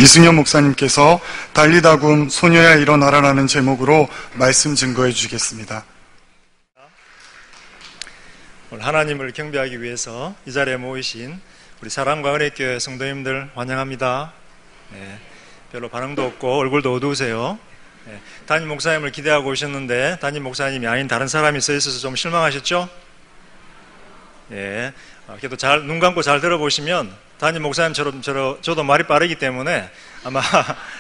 이승현 목사님께서 달리다굼 소녀야 일어나라라는 제목으로 말씀 증거해 주시겠습니다. 오늘 하나님을 경배하기 위해서 이 자리에 모이신 우리 사랑과 은혜교회 성도님들 환영합니다. 네, 별로 반응도 없고 얼굴도 어두우세요. 네, 담임 목사님을 기대하고 오셨는데 담임 목사님이 아닌 다른 사람이 서 있어서 좀 실망하셨죠? 예, 그래도 눈 감고 잘 들어보시면 담임 목사님처럼 저도 말이 빠르기 때문에 아마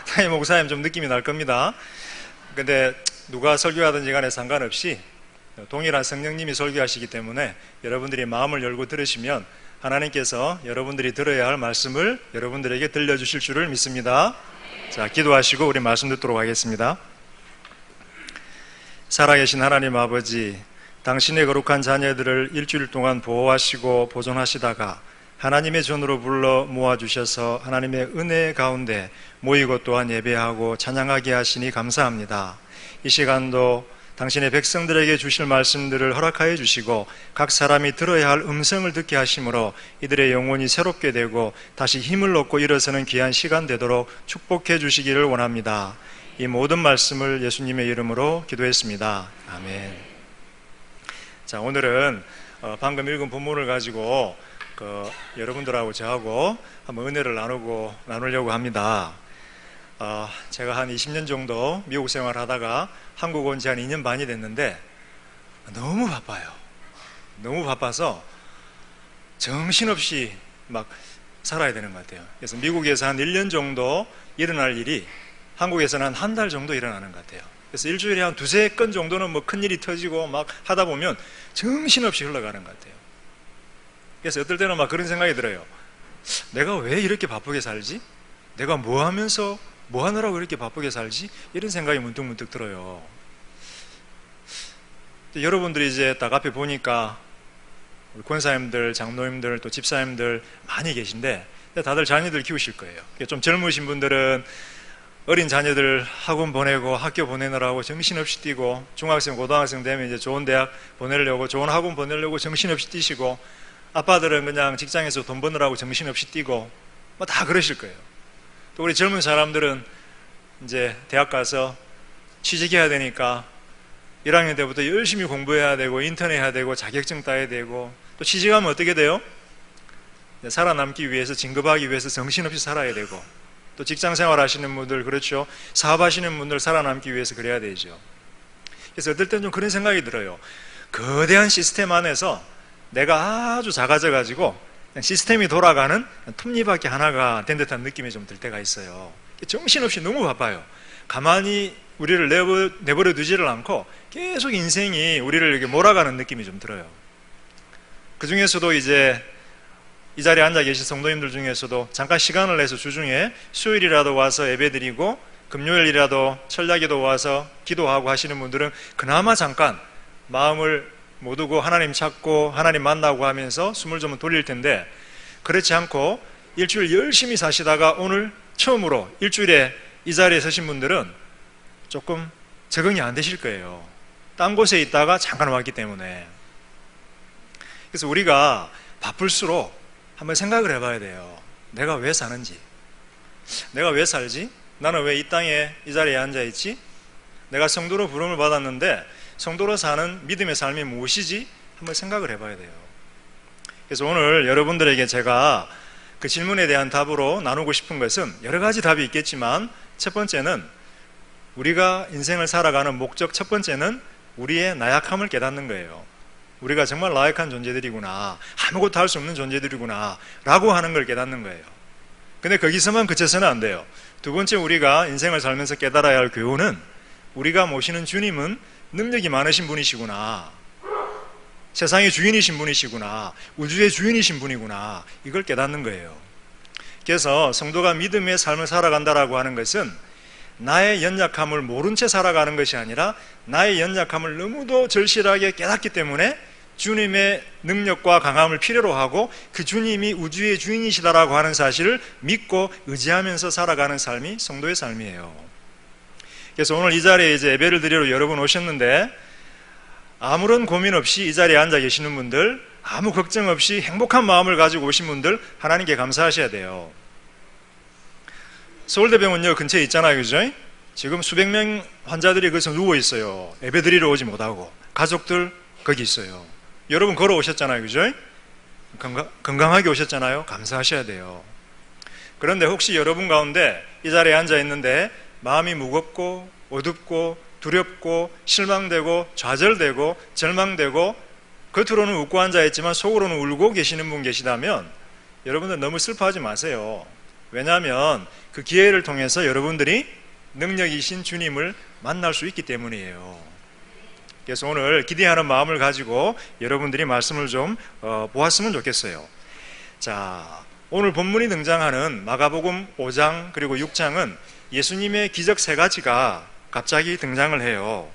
담임 목사님 좀 느낌이 날 겁니다. 근데 누가 설교하든지 간에 상관없이 동일한 성령님이 설교하시기 때문에 여러분들이 마음을 열고 들으시면 하나님께서 여러분들이 들어야 할 말씀을 여러분들에게 들려주실 줄을 믿습니다. 자, 기도하시고 우리 말씀 듣도록 하겠습니다. 살아계신 하나님 아버지, 당신의 거룩한 자녀들을 일주일 동안 보호하시고 보존하시다가 하나님의 전으로 불러 모아주셔서 하나님의 은혜 가운데 모이고 또한 예배하고 찬양하게 하시니 감사합니다. 이 시간도 당신의 백성들에게 주실 말씀들을 허락하여 주시고 각 사람이 들어야 할 음성을 듣게 하심으로 이들의 영혼이 새롭게 되고 다시 힘을 얻고 일어서는 귀한 시간 되도록 축복해 주시기를 원합니다. 이 모든 말씀을 예수님의 이름으로 기도했습니다. 아멘. 자, 오늘은 방금 읽은 본문을 가지고 여러분들하고 저하고 한번 은혜를 나누려고 합니다. 제가 한 20년 정도 미국 생활을 하다가 한국 온 지 한 2년 반이 됐는데 너무 바빠요. 너무 바빠서 정신없이 막 살아야 되는 것 같아요. 그래서 미국에서 한 1년 정도 일어날 일이 한국에서는 한 달 정도 일어나는 것 같아요. 그래서 일주일에 한 두세 건 정도는 뭐 큰일이 터지고 막 하다 보면 정신없이 흘러가는 것 같아요. 그래서 어떨 때는 막 그런 생각이 들어요. 내가 왜 이렇게 바쁘게 살지? 내가 뭐 하면서 뭐 하느라고 이렇게 바쁘게 살지? 이런 생각이 문득문득 들어요. 여러분들이 이제 딱 앞에 보니까 우리 권사님들, 장로님들, 또 집사님들 많이 계신데 다들 자녀들 키우실 거예요. 좀 젊으신 분들은 어린 자녀들 학원 보내고 학교 보내느라고 정신없이 뛰고, 중학생, 고등학생 되면 이제 좋은 대학 보내려고, 좋은 학원 보내려고 정신없이 뛰시고, 아빠들은 그냥 직장에서 돈 버느라고 정신없이 뛰고 뭐 다 그러실 거예요. 또 우리 젊은 사람들은 이제 대학 가서 취직해야 되니까 1학년 때부터 열심히 공부해야 되고 인턴 해야 되고 자격증 따야 되고, 또 취직하면 어떻게 돼요? 살아남기 위해서, 진급하기 위해서 정신없이 살아야 되고, 또 직장생활 하시는 분들, 그렇죠, 사업하시는 분들 살아남기 위해서 그래야 되죠. 그래서 어떨 때는 좀 그런 생각이 들어요. 거대한 시스템 안에서 내가 아주 작아져가지고 그냥 시스템이 돌아가는 톱니바퀴 하나가 된 듯한 느낌이 좀 들 때가 있어요. 정신없이 너무 바빠요. 가만히 우리를 내버려 두지를 않고 계속 인생이 우리를 이렇게 몰아가는 느낌이 좀 들어요. 그 중에서도 이제 이 자리에 앉아 계신 성도님들 중에서도 잠깐 시간을 내서 주중에 수요일이라도 와서 예배드리고 금요일이라도 철야기도 와서 기도하고 하시는 분들은 그나마 잠깐 마음을 못 두고 하나님 찾고 하나님 만나고 하면서 숨을 좀 돌릴 텐데, 그렇지 않고 일주일 열심히 사시다가 오늘 처음으로 일주일에 이 자리에 서신 분들은 조금 적응이 안 되실 거예요. 딴 곳에 있다가 잠깐 왔기 때문에. 그래서 우리가 바쁠수록 한번 생각을 해봐야 돼요. 내가 왜 사는지, 내가 왜 살지? 나는 왜 이 땅에 이 자리에 앉아있지? 내가 성도로 부름을 받았는데 성도로 사는 믿음의 삶이 무엇이지? 한번 생각을 해봐야 돼요. 그래서 오늘 여러분들에게 제가 그 질문에 대한 답으로 나누고 싶은 것은 여러 가지 답이 있겠지만, 첫 번째는 우리가 인생을 살아가는 목적, 첫 번째는 우리의 나약함을 깨닫는 거예요. 우리가 정말 나약한 존재들이구나, 아무것도 할 수 없는 존재들이구나 라고 하는 걸 깨닫는 거예요. 근데 거기서만 그쳐서는 안 돼요. 두 번째, 우리가 인생을 살면서 깨달아야 할 교훈은 우리가 모시는 주님은 능력이 많으신 분이시구나, 세상의 주인이신 분이시구나, 우주의 주인이신 분이구나, 이걸 깨닫는 거예요. 그래서 성도가 믿음의 삶을 살아간다라고 하는 것은 나의 연약함을 모른 채 살아가는 것이 아니라 나의 연약함을 너무도 절실하게 깨닫기 때문에 주님의 능력과 강함을 필요로 하고 그 주님이 우주의 주인이시다라고 하는 사실을 믿고 의지하면서 살아가는 삶이 성도의 삶이에요. 그래서 오늘 이 자리에 이제 예배를 드리러 여러분 오셨는데, 아무런 고민 없이 이 자리에 앉아 계시는 분들, 아무 걱정 없이 행복한 마음을 가지고 오신 분들, 하나님께 감사하셔야 돼요. 서울대병원역 근처에 있잖아요, 그죠? 지금 수백 명 환자들이 거기서 누워 있어요. 예배드리러 오지 못하고 가족들 거기 있어요. 여러분 걸어오셨잖아요, 그죠? 건강하게 오셨잖아요. 감사하셔야 돼요. 그런데 혹시 여러분 가운데 이 자리에 앉아 있는데 마음이 무겁고 어둡고 두렵고 실망되고 좌절되고 절망되고 겉으로는 웃고 앉아 있지만 속으로는 울고 계시는 분 계시다면 여러분들 너무 슬퍼하지 마세요. 왜냐하면 그 기회를 통해서 여러분들이 능력이신 주님을 만날 수 있기 때문이에요. 그래서 오늘 기대하는 마음을 가지고 여러분들이 말씀을 좀 보았으면 좋겠어요. 자, 오늘 본문이 등장하는 마가복음 5장 그리고 6장은 예수님의 기적 3가지가 갑자기 등장을 해요.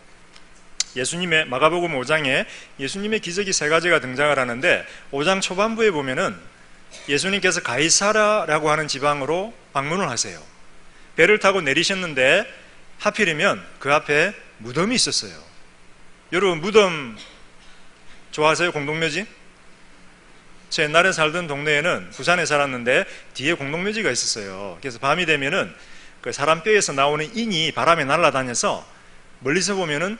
마가복음 5장에 예수님의 기적이 3가지가 등장을 하는데 5장 초반부에 보면은 예수님께서 가이사라라고 하는 지방으로 방문을 하세요. 배를 타고 내리셨는데 하필이면 그 앞에 무덤이 있었어요. 여러분 무덤 좋아하세요? 공동묘지? 저 옛날에 살던 동네에는 부산에 살았는데 뒤에 공동묘지가 있었어요. 그래서 밤이 되면은 그 사람 뼈에서 나오는 인이 바람에 날아다녀서 멀리서 보면은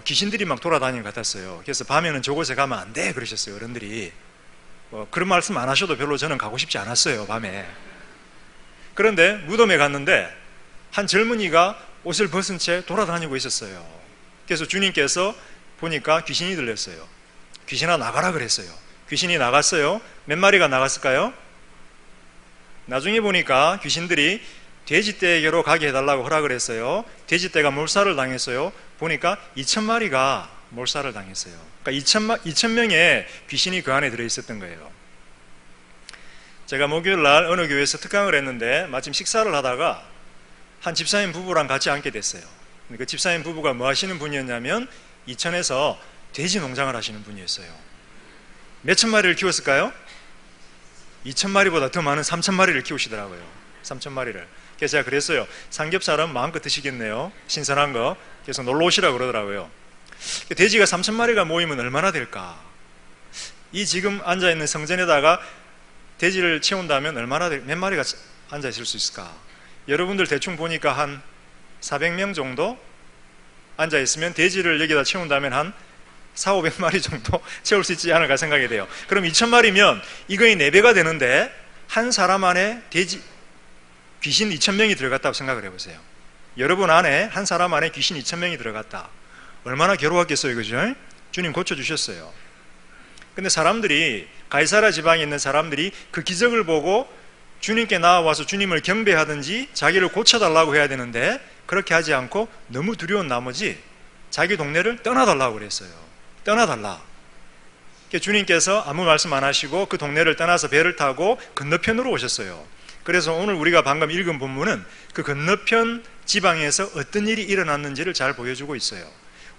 귀신들이 막 돌아다니는 것 같았어요. 그래서 밤에는 저곳에 가면 안 돼 그러셨어요, 어른들이. 그런 말씀 안 하셔도 별로 저는 가고 싶지 않았어요, 밤에. 그런데 무덤에 갔는데 한 젊은이가 옷을 벗은 채 돌아다니고 있었어요. 그래서 주님께서 보니까 귀신이 들렸어요. 귀신아 나가라 그랬어요. 귀신이 나갔어요. 몇 마리가 나갔을까요? 나중에 보니까 귀신들이 돼지떼에게로 가게 해달라고 허락을 했어요. 돼지떼가 몰살을 당했어요. 보니까 2,000마리가 몰살을 당했어요. 그러니까 2,000명의 귀신이 그 안에 들어있었던 거예요. 제가 목요일 날 어느 교회에서 특강을 했는데 마침 식사를 하다가 한 집사님 부부랑 같이 앉게 됐어요. 그 집사님 부부가 뭐 하시는 분이었냐면 이천에서 돼지 농장을 하시는 분이었어요. 몇천 마리를 키웠을까요? 2,000마리보다 더 많은 3,000마리를 키우시더라고요. 3,000마리를. 그래서 제가 그랬어요. 삼겹살은 마음껏 드시겠네요. 신선한 거. 그래서 놀러 오시라고 그러더라고요. 돼지가 3,000마리가 모이면 얼마나 될까? 이 지금 앉아있는 성전에다가 돼지를 채운다면 몇 마리가 앉아있을 수 있을까? 여러분들 대충 보니까 한 400명 정도 앉아있으면 돼지를 여기다 채운다면 한 400~500마리 정도 채울 수 있지 않을까 생각이 돼요. 그럼 2,000마리면 이거의 4배가 되는데 한 사람 안에 귀신 2,000명이 들어갔다고 생각을 해보세요. 여러분 안에 한 사람 안에 귀신 2,000명이 들어갔다. 얼마나 괴로웠겠어요, 그죠? 주님 고쳐주셨어요. 근데 사람들이 가이사라 지방에 있는 사람들이 그 기적을 보고 주님께 나와서 주님을 경배하든지 자기를 고쳐달라고 해야 되는데 그렇게 하지 않고 너무 두려운 나머지 자기 동네를 떠나달라고 그랬어요. 떠나달라. 주님께서 아무 말씀 안 하시고 그 동네를 떠나서 배를 타고 건너편으로 오셨어요. 그래서 오늘 우리가 방금 읽은 본문은 그 건너편 지방에서 어떤 일이 일어났는지를 잘 보여주고 있어요.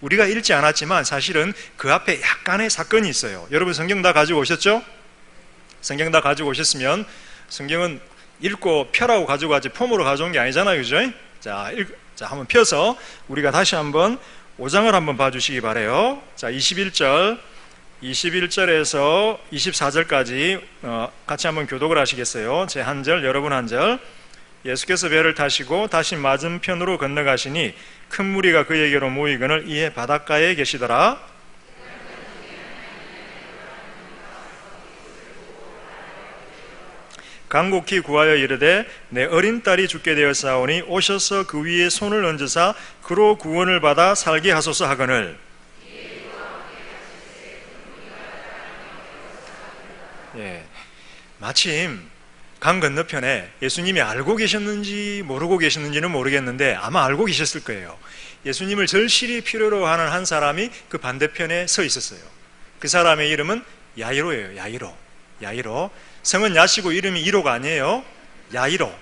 우리가 읽지 않았지만 사실은 그 앞에 약간의 사건이 있어요. 여러분 성경 다 가지고 오셨죠? 성경 다 가지고 오셨으면 성경은 읽고 펴라고 가지고 가지 폼으로 가져온 게 아니잖아요, 그죠? 자, 한번 펴서 우리가 다시 한번 5장을 한번 봐주시기 바래요. 자, 21절에서 24절까지 같이 한번 교독을 하시겠어요? 제 한 절, 여러분 한 절. 예수께서 배를 타시고 다시 맞은편으로 건너가시니 큰 무리가 그에게로 모이거늘 이에 바닷가에 계시더라. 간곡히 구하여 이르되 내 어린 딸이 죽게 되었사오니 오셔서 그 위에 손을 얹으사 그로 구원을 받아 살게 하소서 하거늘. 예, 마침 강 건너편에 예수님이 알고 계셨는지 모르고 계셨는지는 모르겠는데 아마 알고 계셨을 거예요. 예수님을 절실히 필요로 하는 한 사람이 그 반대편에 서 있었어요. 그 사람의 이름은 야이로예요. 야이로. 성은 야시고 이름이 이로가 아니에요. 야이로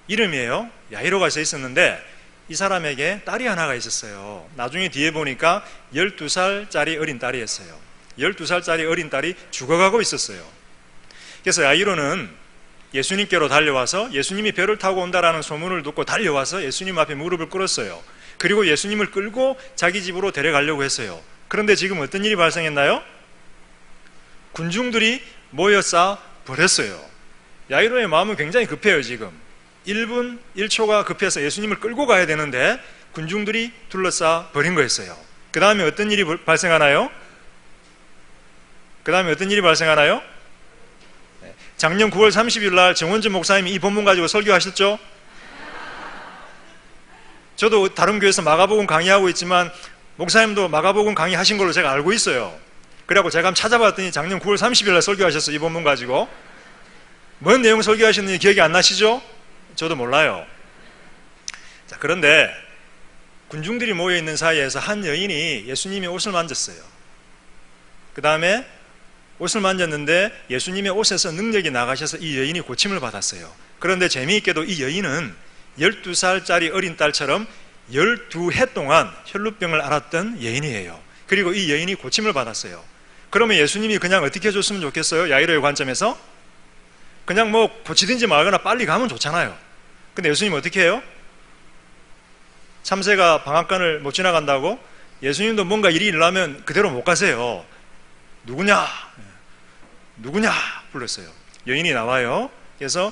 이름이에요. 야이로가 서 있었는데 이 사람에게 딸이 하나가 있었어요. 나중에 뒤에 보니까 12살짜리 어린 딸이었어요. 12살짜리 어린 딸이 죽어가고 있었어요. 그래서 야이로는 예수님께로 달려와서 예수님이 배를 타고 온다라는 소문을 듣고 달려와서 예수님 앞에 무릎을 꿇었어요. 그리고 예수님을 끌고 자기 집으로 데려가려고 했어요. 그런데 지금 어떤 일이 발생했나요? 군중들이 모여싸 버렸어요. 야이로의 마음은 굉장히 급해요. 지금 1분 1초가 급해서 예수님을 끌고 가야 되는데 군중들이 둘러싸 버린 거였어요. 그 다음에 어떤 일이 발생하나요? 작년 9월 30일 날 정원준 목사님이 이 본문 가지고 설교하셨죠? 저도 다른 교회에서 마가복음 강의하고 있지만 목사님도 마가복음 강의하신 걸로 제가 알고 있어요. 그래갖고 제가 한번 찾아봤더니 작년 9월 30일 날 설교하셨어요. 이 본문 가지고. 뭔 내용 설교하셨는지 기억이 안 나시죠? 저도 몰라요. 자, 그런데 군중들이 모여있는 사이에서 한 여인이 예수님의 옷을 만졌어요. 그 다음에 옷을 만졌는데 예수님의 옷에서 능력이 나가셔서 이 여인이 고침을 받았어요. 그런데 재미있게도 이 여인은 12살짜리 어린 딸처럼 12해 동안 혈루병을 앓았던 여인이에요. 그리고 이 여인이 고침을 받았어요. 그러면 예수님이 그냥 어떻게 해줬으면 좋겠어요? 야이로의 관점에서? 그냥 뭐 고치든지 말거나 빨리 가면 좋잖아요. 근데 예수님 어떻게 해요? 참새가 방앗간을 못 지나간다고? 예수님도 뭔가 일이 일어나면 그대로 못 가세요. 누구냐 불렀어요. 여인이 나와요. 그래서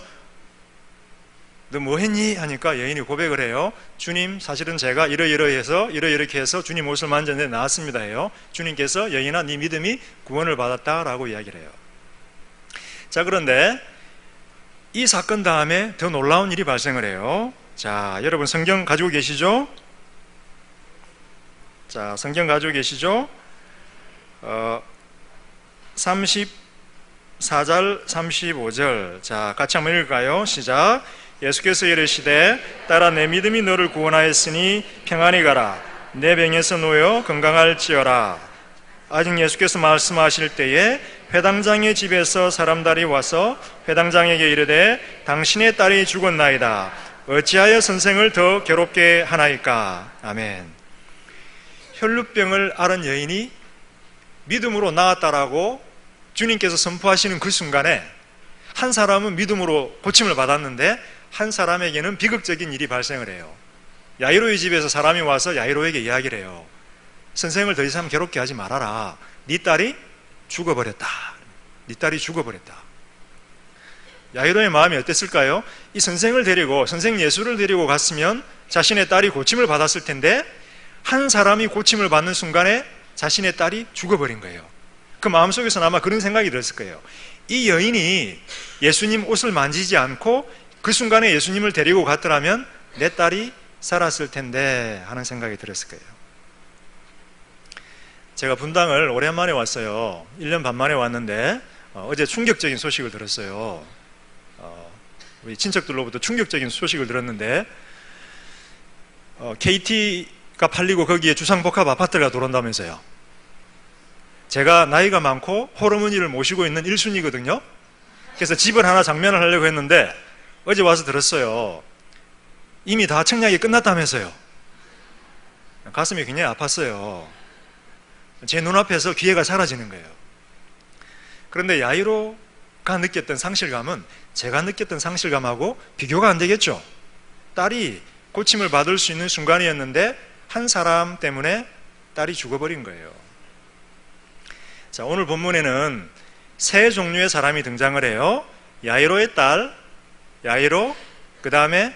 너 뭐 했니? 하니까 여인이 고백을 해요. 주님, 사실은 제가 이렇게 해서 주님 옷을 만졌는데 나았습니다 해요. 주님께서 여인아, 네 믿음이 구원을 받았다라고 이야기를 해요. 자, 그런데 이 사건 다음에 더 놀라운 일이 발생을 해요. 자, 여러분 성경 가지고 계시죠? 자, 성경 가지고 계시죠? 34절, 35절. 자, 같이 한번 읽을까요? 시작. 예수께서 이르시되 딸아, 내 믿음이 너를 구원하였으니 평안히 가라. 내 병에서 놓여 건강할지어라. 아직 예수께서 말씀하실 때에 회당장의 집에서 사람들이 와서 회당장에게 이르되 당신의 딸이 죽었나이다. 어찌하여 선생을 더 괴롭게 하나이까? 아멘. 혈루병을 앓은 여인이 믿음으로 나았다라고 주님께서 선포하시는 그 순간에 한 사람은 믿음으로 고침을 받았는데 한 사람에게는 비극적인 일이 발생을 해요. 야이로의 집에서 사람이 와서 야이로에게 이야기를 해요. 선생을 더 이상 괴롭게 하지 말아라. 네 딸이 죽어버렸다. 네 딸이 죽어버렸다. 야이로의 마음이 어땠을까요? 이 선생 예수를 데리고 갔으면 자신의 딸이 고침을 받았을 텐데 한 사람이 고침을 받는 순간에 자신의 딸이 죽어버린 거예요. 그 마음속에서는 아마 그런 생각이 들었을 거예요. 이 여인이 예수님 옷을 만지지 않고 그 순간에 예수님을 데리고 갔더라면 내 딸이 살았을 텐데 하는 생각이 들었을 거예요. 제가 분당을 오랜만에 왔어요. 1년 반 만에 왔는데 어제 충격적인 소식을 들었어요. 우리 친척들로부터 충격적인 소식을 들었는데 KT가 팔리고 거기에 주상복합 아파트가 들어온다면서요. 제가 나이가 많고 호르몬이를 모시고 있는 1순위거든요. 그래서 집을 하나 장면을 하려고 했는데 어제 와서 들었어요. 이미 다 청약이 끝났다면서요. 가슴이 굉장히 아팠어요. 제 눈앞에서 기회가 사라지는 거예요. 그런데 야이로가 느꼈던 상실감은 제가 느꼈던 상실감하고 비교가 안 되겠죠. 딸이 고침을 받을 수 있는 순간이었는데 한 사람 때문에 딸이 죽어버린 거예요. 자, 오늘 본문에는 세 종류의 사람이 등장을 해요. 야이로의 딸, 야이로, 그 다음에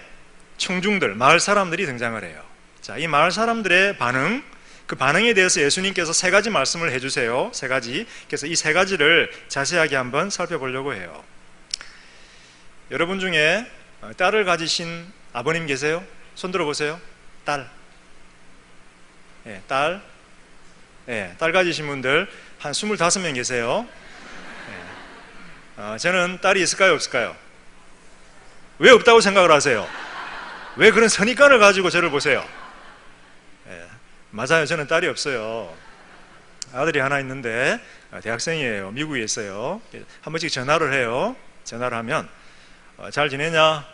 청중들, 마을 사람들이 등장을 해요. 자, 이 마을 사람들의 반응, 그 반응에 대해서 예수님께서 세 가지 말씀을 해주세요. 세 가지. 그래서 이 세 가지를 자세하게 한번 살펴보려고 해요. 여러분 중에 딸을 가지신 아버님 계세요? 손 들어보세요. 딸. 네, 딸. 네, 딸 가지신 분들 한 25명 계세요. 네. 저는 딸이 있을까요? 없을까요? 왜 없다고 생각을 하세요? 왜 그런 선입관을 가지고 저를 보세요? 네, 맞아요. 저는 딸이 없어요. 아들이 하나 있는데 대학생이에요. 미국에 있어요. 한 번씩 전화를 해요. 전화를 하면 잘 지내냐?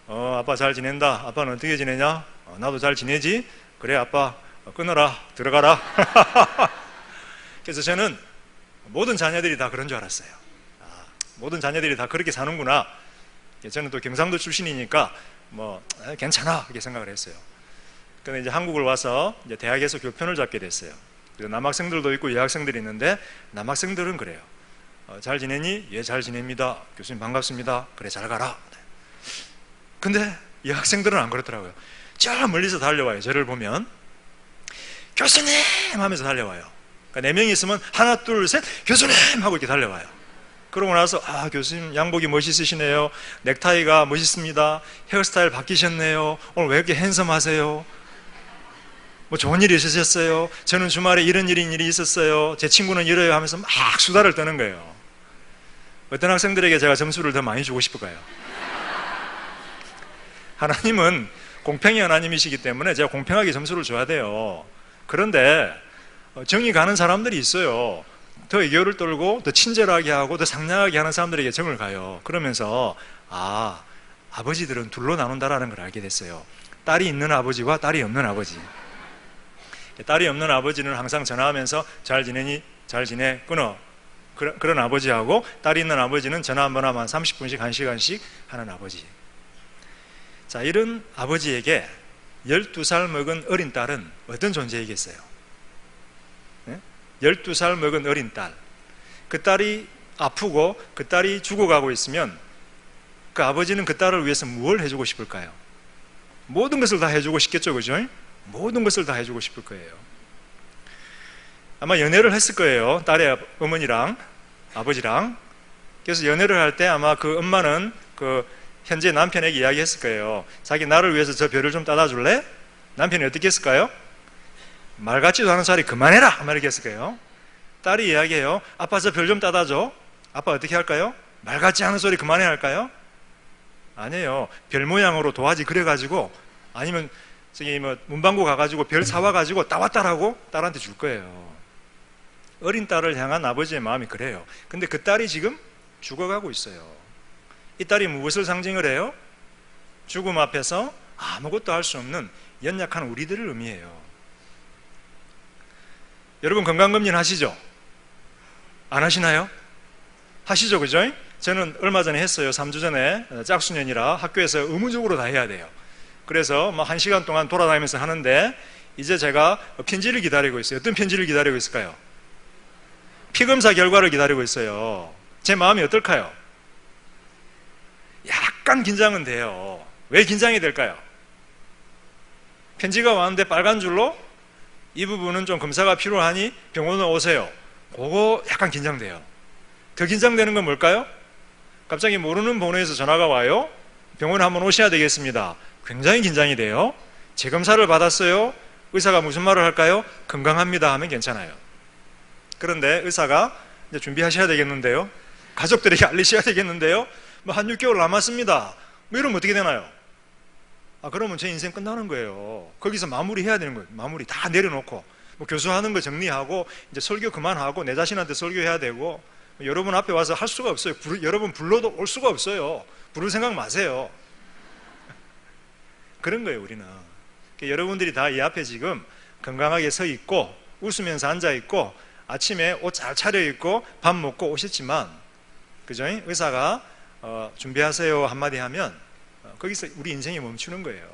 아빠 잘 지낸다. 아빠는 어떻게 지내냐? 나도 잘 지내지? 그래 아빠 끊어라. 들어가라. 그래서 저는 모든 자녀들이 다 그런 줄 알았어요. 모든 자녀들이 다 그렇게 사는구나. 저는 또 경상도 출신이니까 뭐 괜찮아 이렇게 생각을 했어요. 근데 이제 한국을 와서 이제 대학에서 교편을 잡게 됐어요. 그래서 남학생들도 있고 여학생들이 있는데 남학생들은 그래요. 잘 지내니? 예, 잘 지냅니다. 교수님 반갑습니다. 그래 잘 가라. 근데 이 학생들은 안 그렇더라고요. 저 멀리서 달려와요. 저를 보면 교수님 하면서 달려와요. 그러니까 4명이 있으면 하나 둘 셋 교수님 하고 이렇게 달려와요. 그러고 나서 교수님 양복이 멋있으시네요. 넥타이가 멋있습니다. 헤어스타일 바뀌셨네요. 오늘 왜 이렇게 핸섬하세요? 뭐 좋은 일이 있으셨어요? 저는 주말에 이런 일이 있었어요. 제 친구는 이래요 하면서 막 수다를 떠는 거예요. 어떤 학생들에게 제가 점수를 더 많이 주고 싶을까요? 하나님은 공평의 하나님이시기 때문에 제가 공평하게 점수를 줘야 돼요. 그런데 정이 가는 사람들이 있어요. 더 애교를 떨고 더 친절하게 하고 더 상냥하게 하는 사람들에게 정을 가요. 그러면서 아버지들은 둘로 나눈다라는 걸 알게 됐어요. 딸이 있는 아버지와 딸이 없는 아버지. 딸이 없는 아버지는 항상 전화하면서 잘 지내니? 잘 지내? 끊어. 그런 아버지하고 딸이 있는 아버지는 전화 한 번 하면 30분씩 1시간씩 하는 아버지. 자, 이런 아버지에게 12살 먹은 어린 딸은 어떤 존재이겠어요? 12살 먹은 어린 딸. 그 딸이 아프고 그 딸이 죽어가고 있으면 그 아버지는 그 딸을 위해서 뭘 해주고 싶을까요? 모든 것을 다 해주고 싶겠죠, 그죠? 모든 것을 다 해주고 싶을 거예요. 아마 연애를 했을 거예요. 딸의 어머니랑 아버지랑. 그래서 연애를 할 때 아마 그 엄마는 그 현재 남편에게 이야기했을 거예요. 자기 나를 위해서 저 별을 좀 따다 줄래? 남편이 어떻게 했을까요? 말 같지도 않은 소리 그만해라! 이렇게 했을 거예요. 딸이 이야기해요. 아빠 저 별 좀 따다 줘. 아빠 어떻게 할까요? 말 같지 않은 소리 그만해 할까요? 아니에요. 별 모양으로 도화지 그려가지고 아니면 저기 뭐 문방구 가가지고 별 사와가지고 따왔다라고 딸한테 줄 거예요. 어린 딸을 향한 아버지의 마음이 그래요. 근데 그 딸이 지금 죽어가고 있어요. 이 딸이 무엇을 상징을 해요? 죽음 앞에서 아무것도 할 수 없는 연약한 우리들을 의미해요. 여러분 건강검진 하시죠? 안 하시나요? 하시죠, 그죠? 저는 얼마 전에 했어요. 3주 전에 짝수년이라 학교에서 의무적으로 다 해야 돼요. 그래서 1시간 동안 돌아다니면서 하는데 이제 제가 편지를 기다리고 있어요. 어떤 편지를 기다리고 있을까요? 피검사 결과를 기다리고 있어요. 제 마음이 어떨까요? 약간 긴장은 돼요. 왜 긴장이 될까요? 편지가 왔는데 빨간 줄로 이 부분은 좀 검사가 필요하니 병원에 오세요. 그거 약간 긴장돼요. 더 긴장되는 건 뭘까요? 갑자기 모르는 번호에서 전화가 와요. 병원에 한번 오셔야 되겠습니다. 굉장히 긴장이 돼요. 재검사를 받았어요. 의사가 무슨 말을 할까요? 건강합니다 하면 괜찮아요. 그런데 의사가 이제 준비하셔야 되겠는데요. 가족들에게 알리셔야 되겠는데요. 한 6개월 남았습니다. 이러면 어떻게 되나요? 그러면 제 인생 끝나는 거예요. 거기서 마무리해야 되는 거예요. 마무리 다 내려놓고 교수하는 거 정리하고 이제 설교 그만하고 내 자신한테 설교해야 되고 여러분 앞에 와서 할 수가 없어요. 여러분 불러도 올 수가 없어요. 부를 생각 마세요. 그런 거예요, 우리는. 그러니까 여러분들이 다 이 앞에 지금 건강하게 서 있고 웃으면서 앉아 있고 아침에 옷 잘 차려 입고 밥 먹고 오셨지만, 그죠? 의사가 준비하세요 한마디 하면 거기서 우리 인생이 멈추는 거예요.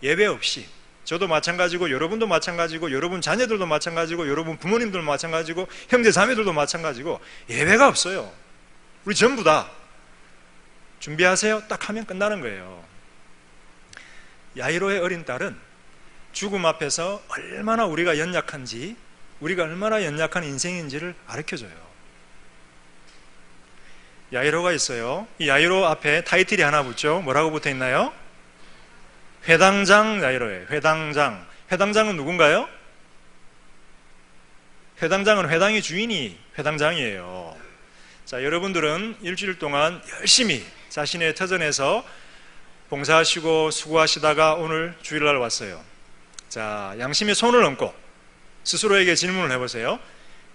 예외 없이. 저도 마찬가지고 여러분도 마찬가지고 여러분 자녀들도 마찬가지고 여러분 부모님들도 마찬가지고 형제 자매들도 마찬가지고 예외가 없어요. 우리 전부 다 준비하세요 딱 하면 끝나는 거예요. 야이로의 어린 딸은 죽음 앞에서 얼마나 우리가 연약한지, 우리가 얼마나 연약한 인생인지를 가르쳐줘요. 야이로가 있어요. 이 야이로 앞에 타이틀이 하나 붙죠. 뭐라고 붙어 있나요? 회당장 야이로예요. 회당장. 회당장은 누군가요? 회당장은 회당의 주인이 회당장이에요. 자, 여러분들은 일주일 동안 열심히 자신의 터전에서 봉사하시고 수고하시다가 오늘 주일날 왔어요. 자, 양심에 손을 얹고 스스로에게 질문을 해보세요.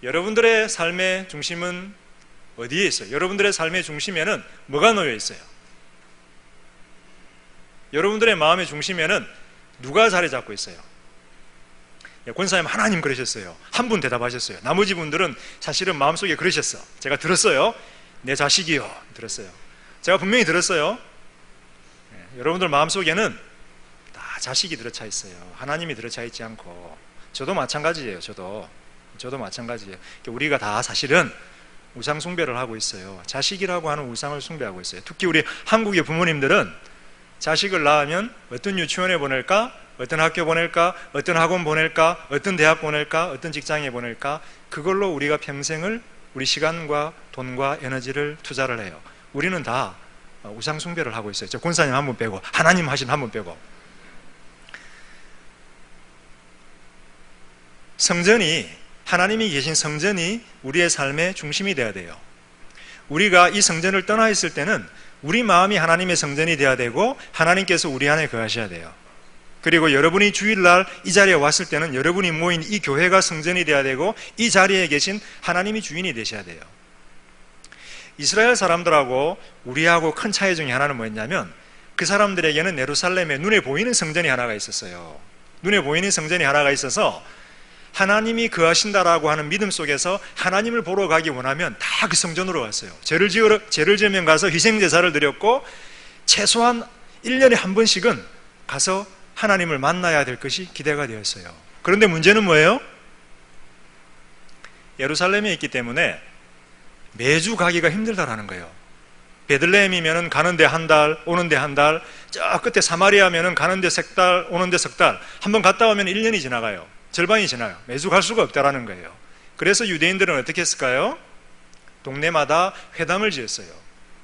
여러분들의 삶의 중심은 어디에 있어요? 여러분들의 삶의 중심에는 뭐가 놓여 있어요? 여러분들의 마음의 중심에는 누가 자리 잡고 있어요? 권사님 하나님 그러셨어요. 한 분 대답하셨어요. 나머지 분들은 사실은 마음속에 그러셨어. 제가 들었어요. 내 자식이요. 들었어요. 제가 분명히 들었어요. 여러분들 마음속에는 다 자식이 들어차 있어요. 하나님이 들어차 있지 않고. 저도 마찬가지예요. 저도 마찬가지예요. 우리가 다 사실은 우상 숭배를 하고 있어요. 자식이라고 하는 우상을 숭배하고 있어요. 특히 우리 한국의 부모님들은 자식을 낳으면 어떤 유치원에 보낼까? 어떤 학교 보낼까? 어떤 학원 보낼까? 어떤 대학 보낼까? 어떤 직장에 보낼까? 그걸로 우리가 평생을 우리 시간과 돈과 에너지를 투자를 해요. 우리는 다 우상숭배를 하고 있어요. 저 권사님 한 분 빼고, 하나님 하신 한 분 빼고. 성전이, 하나님이 계신 성전이 우리의 삶의 중심이 되어야 돼요. 우리가 이 성전을 떠나 있을 때는 우리 마음이 하나님의 성전이 되어야 되고 하나님께서 우리 안에 거하셔야 돼요. 그리고 여러분이 주일날 이 자리에 왔을 때는 여러분이 모인 이 교회가 성전이 되어야 되고 이 자리에 계신 하나님이 주인이 되셔야 돼요. 이스라엘 사람들하고 우리하고 큰 차이 중에 하나는 뭐였냐면 그 사람들에게는 예루살렘에 눈에 보이는 성전이 하나가 있었어요. 눈에 보이는 성전이 하나가 있어서 하나님이 거하신다라고 하는 믿음 속에서 하나님을 보러 가기 원하면 다 그 성전으로 갔어요. 죄를 지으면 가서 희생제사를 드렸고 최소한 1년에 한 번씩은 가서 하나님을 만나야 될 것이 기대가 되었어요. 그런데 문제는 뭐예요? 예루살렘에 있기 때문에 매주 가기가 힘들다라는 거예요. 베들레헴이면 가는데 한 달, 오는데 한 달, 저 끝에 사마리아면 가는데 석 달, 오는데 석 달, 한번 갔다 오면 1년이 지나가요. 절반이 지나요. 매주 갈 수가 없다라는 거예요. 그래서 유대인들은 어떻게 했을까요? 동네마다 회당을 지었어요.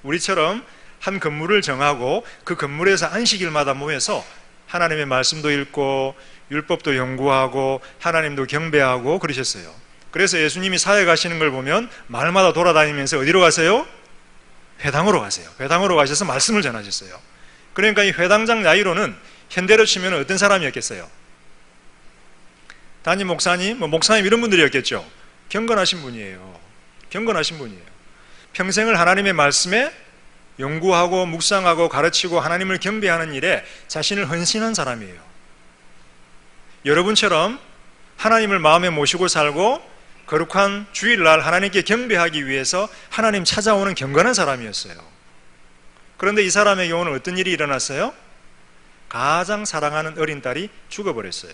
우리처럼 한 건물을 정하고 그 건물에서 안식일마다 모여서 하나님의 말씀도 읽고 율법도 연구하고 하나님도 경배하고 그러셨어요. 그래서 예수님이 사회 가시는 걸 보면 마을마다 돌아다니면서 어디로 가세요? 회당으로 가세요. 회당으로 가셔서 말씀을 전하셨어요. 그러니까 이 회당장 야이로는 현대로 치면 어떤 사람이었겠어요? 담임 목사님, 목사님 이런 분들이었겠죠. 경건하신 분이에요. 경건하신 분이에요. 평생을 하나님의 말씀에 연구하고 묵상하고 가르치고 하나님을 경배하는 일에 자신을 헌신한 사람이에요. 여러분처럼 하나님을 마음에 모시고 살고 거룩한 주일날 하나님께 경배하기 위해서 하나님 찾아오는 경건한 사람이었어요. 그런데 이 사람의 경우는 어떤 일이 일어났어요? 가장 사랑하는 어린 딸이 죽어버렸어요.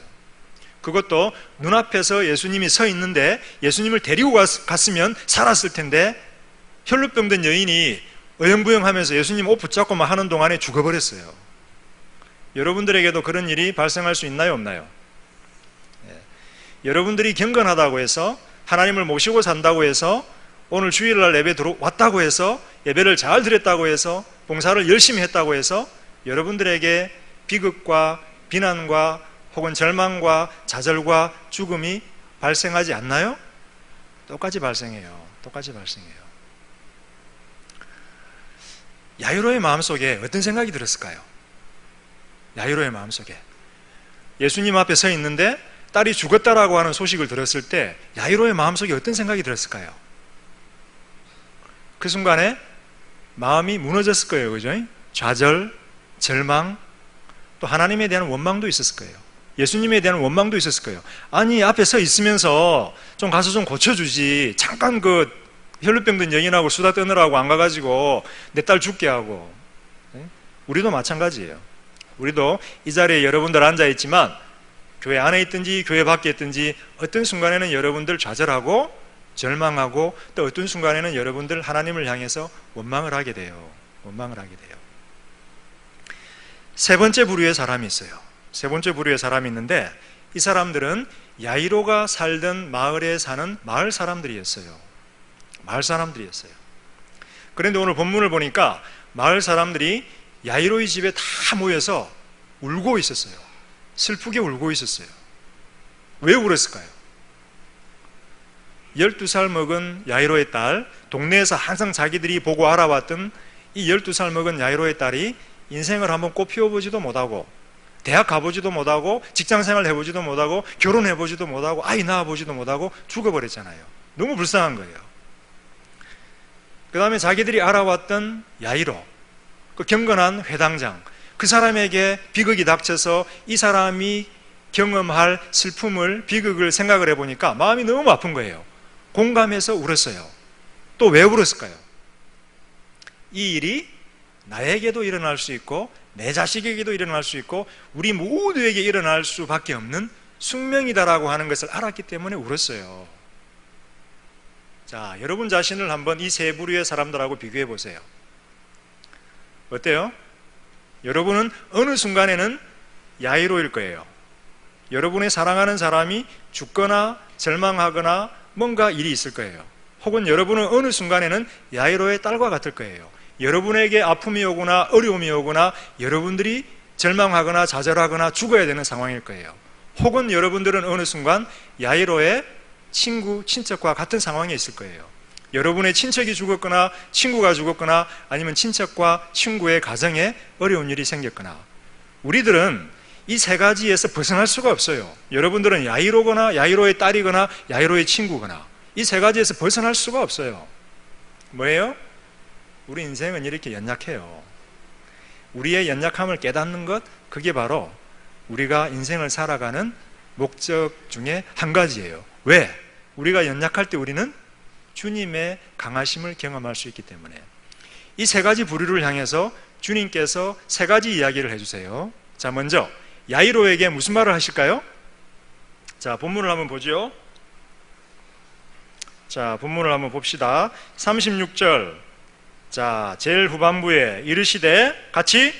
그것도 눈앞에서 예수님이 서 있는데 예수님을 데리고 갔으면 살았을 텐데 혈루병든 여인이 어영부영하면서 예수님 옷 붙잡고 막 하는 동안에 죽어버렸어요. 여러분들에게도 그런 일이 발생할 수 있나요? 없나요? 여러분들이 경건하다고 해서 하나님을 모시고 산다고 해서 오늘 주일날 예배 왔다고 해서 예배를 잘 드렸다고 해서 봉사를 열심히 했다고 해서 여러분들에게 비극과 비난과 혹은 절망과 좌절과 죽음이 발생하지 않나요? 똑같이 발생해요. 똑같이 발생해요. 야이로의 마음속에 어떤 생각이 들었을까요? 야이로의 마음속에 예수님 앞에 서 있는데 딸이 죽었다라고 하는 소식을 들었을 때 야이로의 마음속에 어떤 생각이 들었을까요? 그 순간에 마음이 무너졌을 거예요. 그죠? 좌절, 절망, 또 하나님에 대한 원망도 있었을 거예요. 예수님에 대한 원망도 있었을 거예요. 아니 앞에 서 있으면서 좀 가서 좀 고쳐주지, 잠깐 그 혈루병든 여인하고 수다 떠느라고 안 가가지고 내 딸 죽게 하고. 우리도 마찬가지예요. 우리도 이 자리에 여러분들 앉아있지만 교회 안에 있든지 교회 밖에 있든지 어떤 순간에는 여러분들 좌절하고 절망하고 또 어떤 순간에는 여러분들 하나님을 향해서 원망을 하게 돼요. 원망을 하게 돼요. 세 번째 부류의 사람이 있어요. 세 번째 부류의 사람이 있는데 이 사람들은 야이로가 살던 마을에 사는 마을 사람들이었어요. 마을 사람들이었어요. 그런데 오늘 본문을 보니까 마을 사람들이 야이로의 집에 다 모여서 울고 있었어요. 슬프게 울고 있었어요. 왜 울었을까요? 12살 먹은 야이로의 딸, 동네에서 항상 자기들이 보고 알아왔던 이 12살 먹은 야이로의 딸이 인생을 한번 꽃피워보지도 못하고 대학 가보지도 못하고 직장생활 해보지도 못하고 결혼해보지도 못하고 아이 낳아보지도 못하고 죽어버렸잖아요. 너무 불쌍한 거예요. 그 다음에 자기들이 알아왔던 야이로, 그 경건한 회당장, 그 사람에게 비극이 닥쳐서 이 사람이 경험할 슬픔을, 비극을 생각을 해보니까 마음이 너무 아픈 거예요. 공감해서 울었어요. 또 왜 울었을까요? 이 일이 나에게도 일어날 수 있고 내 자식에게도 일어날 수 있고 우리 모두에게 일어날 수밖에 없는 숙명이다라고 하는 것을 알았기 때문에 울었어요. 자, 여러분 자신을 한번 이 세 부류의 사람들하고 비교해 보세요. 어때요? 여러분은 어느 순간에는 야이로일 거예요. 여러분의 사랑하는 사람이 죽거나 절망하거나 뭔가 일이 있을 거예요. 혹은 여러분은 어느 순간에는 야이로의 딸과 같을 거예요. 여러분에게 아픔이 오거나 어려움이 오거나 여러분들이 절망하거나 좌절하거나 죽어야 되는 상황일 거예요. 혹은 여러분들은 어느 순간 야이로의 친구, 친척과 같은 상황에 있을 거예요. 여러분의 친척이 죽었거나 친구가 죽었거나 아니면 친척과 친구의 가정에 어려운 일이 생겼거나, 우리들은 이 세 가지에서 벗어날 수가 없어요. 여러분들은 야이로거나 야이로의 딸이거나 야이로의 친구거나 이 세 가지에서 벗어날 수가 없어요. 뭐예요? 우리 인생은 이렇게 연약해요. 우리의 연약함을 깨닫는 것, 그게 바로 우리가 인생을 살아가는 목적 중에 한 가지예요. 왜? 우리가 연약할 때 우리는 주님의 강하심을 경험할 수 있기 때문에. 이 세 가지 부류를 향해서 주님께서 세 가지 이야기를 해주세요. 자, 먼저 야이로에게 무슨 말을 하실까요? 자, 본문을 한번 보죠. 자, 본문을 한번 봅시다. 36절. 자, 제일 후반부에 이르시되 같이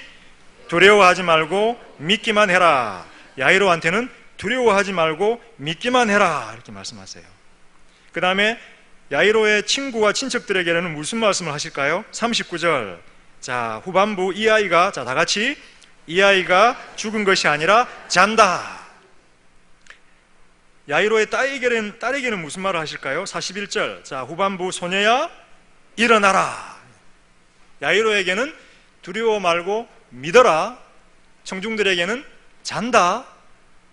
두려워하지 말고 믿기만 해라. 야이로한테는 두려워하지 말고 믿기만 해라, 이렇게 말씀하세요. 그 다음에 야이로의 친구와 친척들에게는 무슨 말씀을 하실까요? 39절. 자, 후반부 이 아이가, 자, 다 같이, 이 아이가 죽은 것이 아니라 잔다. 야이로의 딸에게는 무슨 말을 하실까요? 41절. 자, 후반부 소녀야 일어나라. 야이로에게는 두려워 말고 믿어라. 청중들에게는 잔다.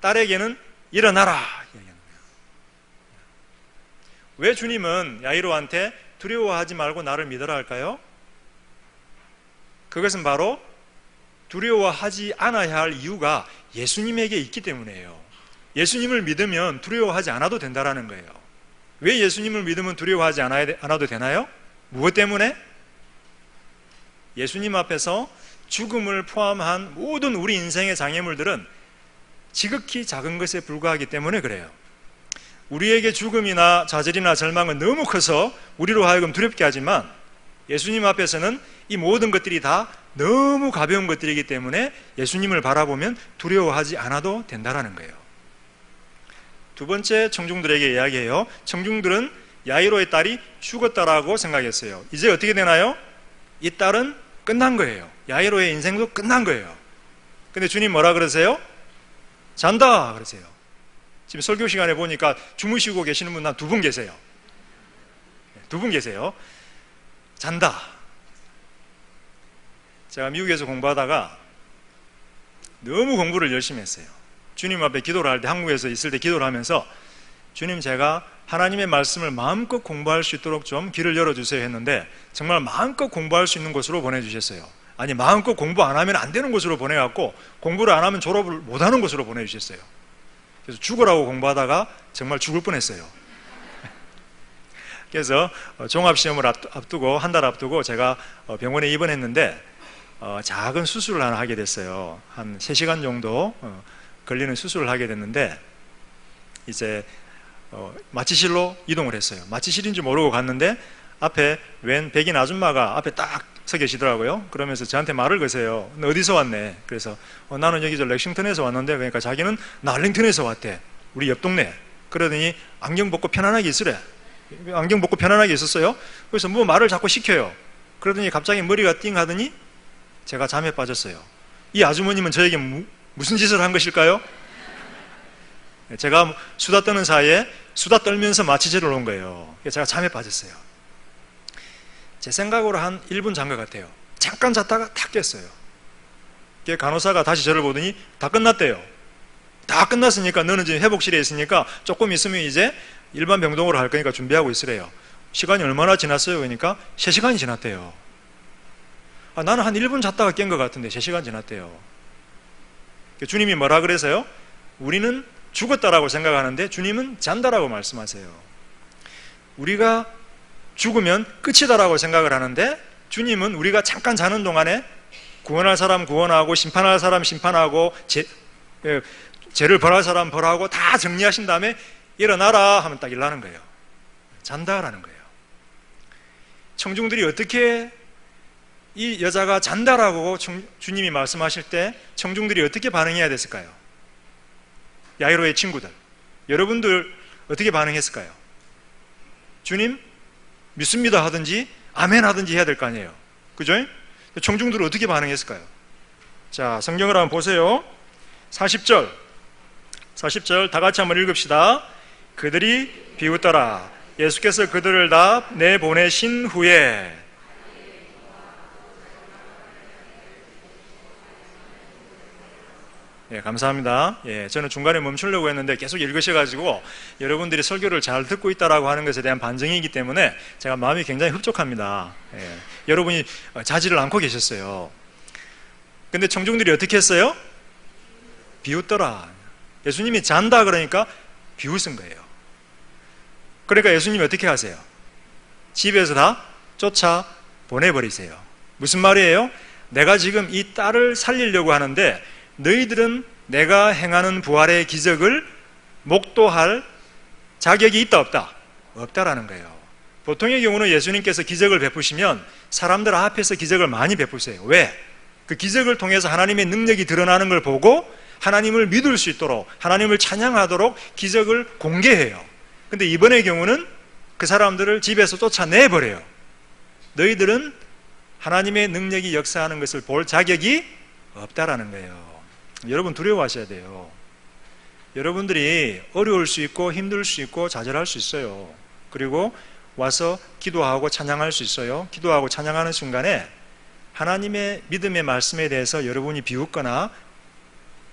딸에게는 일어나라. 왜 주님은 야이로한테 두려워하지 말고 나를 믿어라 할까요? 그것은 바로 두려워하지 않아야 할 이유가 예수님에게 있기 때문이에요. 예수님을 믿으면 두려워하지 않아도 된다는 거예요. 왜 예수님을 믿으면 두려워하지 않아도 되나요? 무엇 때문에? 예수님 앞에서 죽음을 포함한 모든 우리 인생의 장애물들은 지극히 작은 것에 불과하기 때문에 그래요. 우리에게 죽음이나 좌절이나 절망은 너무 커서 우리로 하여금 두렵게 하지만 예수님 앞에서는 이 모든 것들이 다 너무 가벼운 것들이기 때문에 예수님을 바라보면 두려워하지 않아도 된다는 거예요. 두 번째, 청중들에게 이야기해요. 청중들은 야이로의 딸이 죽었다라고 생각했어요. 이제 어떻게 되나요? 이 딸은 끝난 거예요. 야이로의 인생도 끝난 거예요. 근데 주님 뭐라 그러세요? 잔다 그러세요. 지금 설교 시간에 보니까 주무시고 계시는 분 한 두 분 계세요. 두 분 계세요. 잔다. 제가 미국에서 공부하다가 너무 공부를 열심히 했어요. 주님 앞에 기도를 할 때, 한국에서 있을 때 기도를 하면서 주님, 제가 하나님의 말씀을 마음껏 공부할 수 있도록 좀 길을 열어주세요 했는데 정말 마음껏 공부할 수 있는 곳으로 보내주셨어요. 아니, 마음껏 공부 안 하면 안 되는 곳으로 보내갖고 공부를 안 하면 졸업을 못하는 곳으로 보내주셨어요. 그래서 죽으라고 공부하다가 정말 죽을 뻔했어요. 그래서 종합시험을 앞두고 한 달 앞두고 제가 병원에 입원했는데 작은 수술을 하나 하게 됐어요. 한 3시간 정도 걸리는 수술을 하게 됐는데 이제 마취실로 이동을 했어요. 마취실인 줄 모르고 갔는데 앞에 웬 백인 아줌마가 앞에 딱 서 계시더라고요. 그러면서 저한테 말을 거세요. 너 어디서 왔네? 그래서 나는 여기 저 렉싱턴에서 왔는데, 그러니까 자기는 날링턴에서 왔대. 우리 옆 동네. 그러더니 안경 벗고 편안하게 있으래. 안경 벗고 편안하게 있었어요. 그래서 뭐 말을 자꾸 시켜요. 그러더니 갑자기 머리가 띵 하더니 제가 잠에 빠졌어요. 이 아주머님은 저에게 무슨 짓을 한 것일까요? 제가 수다 떠는 사이에 수다 떨면서 마취제를 놓은 거예요. 제가 잠에 빠졌어요. 제 생각으로 한 1분 잔 것 같아요. 잠깐 잤다가 탁 깼어요. 간호사가 다시 저를 보더니 다 끝났대요. 다 끝났으니까 너는 지금 회복실에 있으니까 조금 있으면 이제 일반 병동으로 갈 거니까 준비하고 있으래요. 시간이 얼마나 지났어요? 그러니까 3시간이 지났대요. 나는 한 1분 잤다가 깬 것 같은데 3시간 지났대요. 주님이 뭐라 그래서요? 우리는 죽었다라고 생각하는데 주님은 잔다라고 말씀하세요. 우리가 죽으면 끝이다라고 생각을 하는데 주님은 우리가 잠깐 자는 동안에 구원할 사람 구원하고 심판할 사람 심판하고 죄를 벌할 사람 벌하고 다 정리하신 다음에 일어나라 하면 딱 일어나는 거예요. 잔다라는 거예요. 청중들이 어떻게 이 여자가 잔다라고 주님이 말씀하실 때 청중들이 어떻게 반응해야 됐을까요? 야이로의 친구들, 여러분들 어떻게 반응했을까요? 주님 믿습니다 하든지 아멘 하든지 해야 될 거 아니에요. 그죠? 청중들은 어떻게 반응했을까요? 자, 성경을 한번 보세요. 40절 다 같이 한번 읽읍시다. 그들이 비웃더라. 예수께서 그들을 다 내보내신 후에. 예, 감사합니다. 예, 저는 중간에 멈추려고 했는데 계속 읽으셔가지고 여러분들이 설교를 잘 듣고 있다라고 하는 것에 대한 반증이기 때문에 제가 마음이 굉장히 흡족합니다. 예, 여러분이 자지를 않고 계셨어요. 근데 청중들이 어떻게 했어요? 비웃더라. 예수님이 잔다 그러니까 비웃은 거예요. 그러니까 예수님이 어떻게 하세요? 집에서 다 쫓아 보내버리세요. 무슨 말이에요? 내가 지금 이 딸을 살리려고 하는데 너희들은 내가 행하는 부활의 기적을 목도할 자격이 있다 없다? 없다라는 거예요. 보통의 경우는 예수님께서 기적을 베푸시면 사람들 앞에서 기적을 많이 베푸세요. 왜? 그 기적을 통해서 하나님의 능력이 드러나는 걸 보고 하나님을 믿을 수 있도록, 하나님을 찬양하도록 기적을 공개해요. 근데 이번의 경우는 그 사람들을 집에서 쫓아내버려요. 너희들은 하나님의 능력이 역사하는 것을 볼 자격이 없다라는 거예요. 여러분 두려워하셔야 돼요. 여러분들이 어려울 수 있고 힘들 수 있고 좌절할 수 있어요. 그리고 와서 기도하고 찬양할 수 있어요. 기도하고 찬양하는 순간에 하나님의 믿음의 말씀에 대해서 여러분이 비웃거나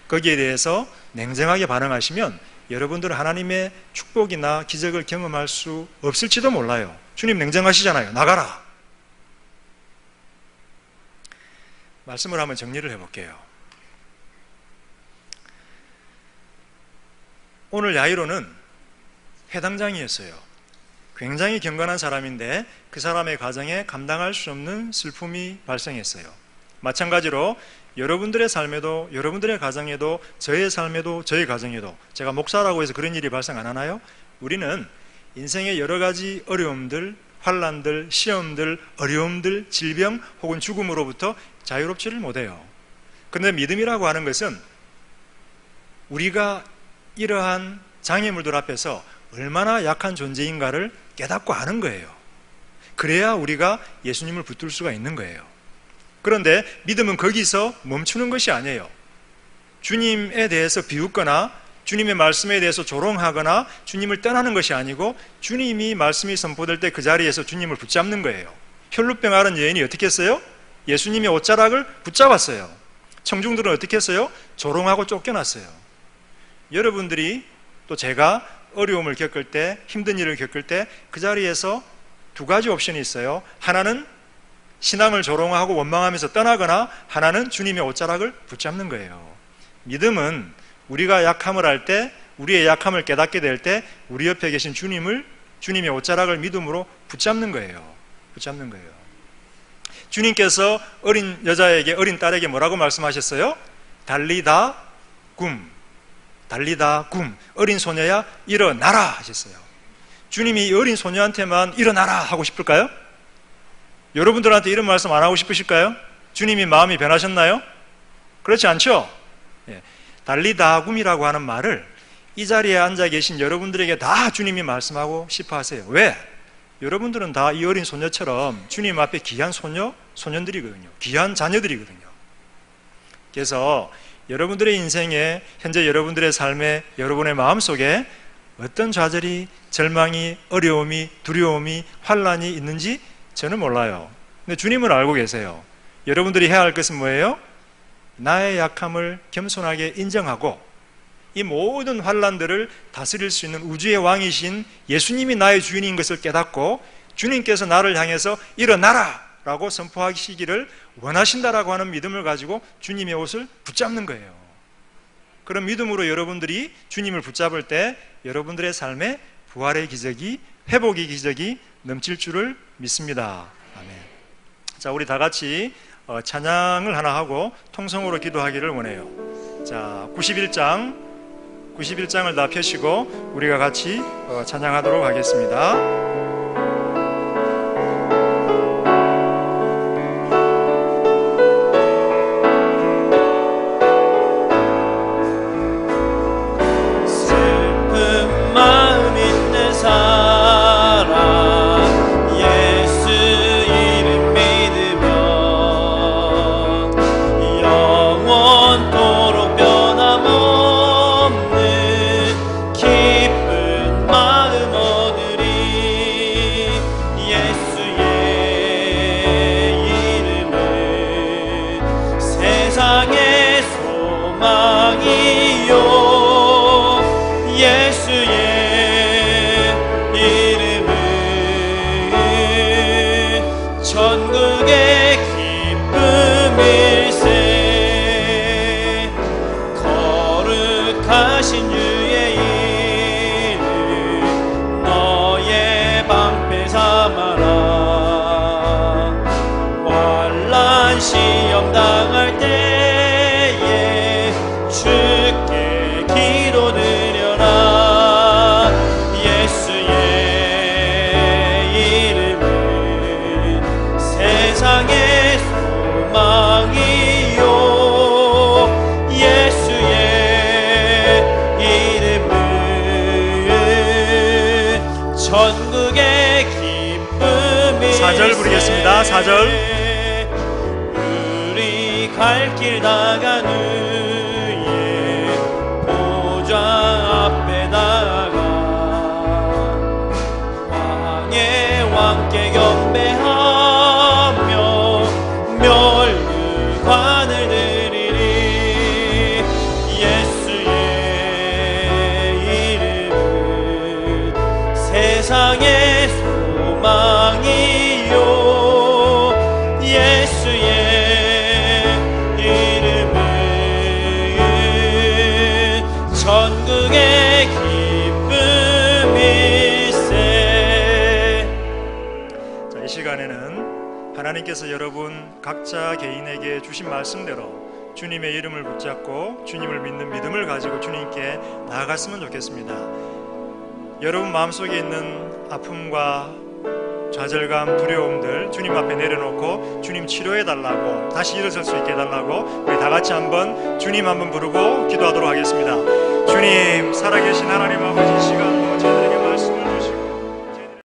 거기에 대해서 냉정하게 반응하시면 여러분들은 하나님의 축복이나 기적을 경험할 수 없을지도 몰라요. 주님 냉정하시잖아요. 나가라. 말씀을 한번 정리를 해볼게요. 오늘 야이로는 해당장이었어요. 굉장히 경건한 사람인데 그 사람의 가정에 감당할 수 없는 슬픔이 발생했어요. 마찬가지로 여러분들의 삶에도, 여러분들의 가정에도, 저의 삶에도, 저의 가정에도, 제가 목사라고 해서 그런 일이 발생 안 하나요? 우리는 인생의 여러 가지 어려움들, 환난들, 시험들, 어려움들, 질병 혹은 죽음으로부터 자유롭지를 못해요. 그런데 믿음이라고 하는 것은 우리가 이러한 장애물들 앞에서 얼마나 약한 존재인가를 깨닫고 아는 거예요. 그래야 우리가 예수님을 붙들 수가 있는 거예요. 그런데 믿음은 거기서 멈추는 것이 아니에요. 주님에 대해서 비웃거나 주님의 말씀에 대해서 조롱하거나 주님을 떠나는 것이 아니고 주님이 말씀이 선포될 때 그 자리에서 주님을 붙잡는 거예요. 혈루병 앓은 여인이 어떻게 했어요? 예수님의 옷자락을 붙잡았어요. 청중들은 어떻게 했어요? 조롱하고 쫓겨났어요. 여러분들이 또 제가 어려움을 겪을 때, 힘든 일을 겪을 때 그 자리에서 두 가지 옵션이 있어요. 하나는 신앙을 조롱하고 원망하면서 떠나거나 하나는 주님의 옷자락을 붙잡는 거예요. 믿음은 우리가 약함을 할 때, 우리의 약함을 깨닫게 될 때 우리 옆에 계신 주님의 옷자락을 믿음으로 붙잡는 거예요. 붙잡는 거예요. 주님께서 어린 여자에게, 어린 딸에게 뭐라고 말씀하셨어요? 달리다 굼, 달리다 굼, 어린 소녀야 일어나라 하셨어요. 주님이 이 어린 소녀한테만 일어나라 하고 싶을까요? 여러분들한테 이런 말씀 안 하고 싶으실까요? 주님이 마음이 변하셨나요? 그렇지 않죠? 예. 달리다 굼이라고 하는 말을 이 자리에 앉아 계신 여러분들에게 다 주님이 말씀하고 싶어 하세요. 왜? 여러분들은 다 이 어린 소녀처럼 주님 앞에 귀한 소년들이거든요. 귀한 자녀들이거든요. 그래서 여러분들의 인생에, 현재 여러분들의 삶에, 여러분의 마음속에 어떤 좌절이, 절망이, 어려움이, 두려움이, 환난이 있는지 저는 몰라요. 근데 주님은 알고 계세요. 여러분들이 해야 할 것은 뭐예요? 나의 약함을 겸손하게 인정하고 이 모든 환난들을 다스릴 수 있는 우주의 왕이신 예수님이 나의 주인인 것을 깨닫고 주님께서 나를 향해서 일어나라 라고 선포하시기를 원하신다라고 하는 믿음을 가지고 주님의 옷을 붙잡는 거예요. 그런 믿음으로 여러분들이 주님을 붙잡을 때 여러분들의 삶에 부활의 기적이, 회복의 기적이 넘칠 줄을 믿습니다. 아멘. 자, 우리 다 같이 찬양을 하나 하고 통성으로 기도하기를 원해요. 자, 91장을 다 펴시고 우리가 같이 찬양하도록 하겠습니다. 소망이요 예수의 이름은 천국의 기쁨일세 거룩하신 주의 이름 너의 방패 삼아라 환난 시험 당할 때에 주께 기도 드려라 예수의 이름은 세상의 소망이요 예수의 이름은 천국의 기쁨이 4절 부르겠습니다. 4절. 우리 갈 길 다간 후에 보좌 앞에 나가 왕의 왕께 경배하며 멸류관을 드리리 예수의 이름은 세상의 소망이요 예수의 이름은 천국의 기쁨일세. 자, 이 시간에는 하나님께서 여러분 각자 개인에게 주신 말씀대로 주님의 이름을 붙잡고 주님을 믿는 믿음을 가지고 주님께 나아갔으면 좋겠습니다. 여러분 마음속에 있는 아픔과 좌절감, 두려움들 주님 앞에 내려놓고 주님 치료해달라고, 다시 일어설 수 있게 해달라고 우리 다 같이 한번 주님 한번 부르고 기도하도록 하겠습니다. 주님, 살아계신 하나님 아버지, 이 시간도 저희들에게 말씀을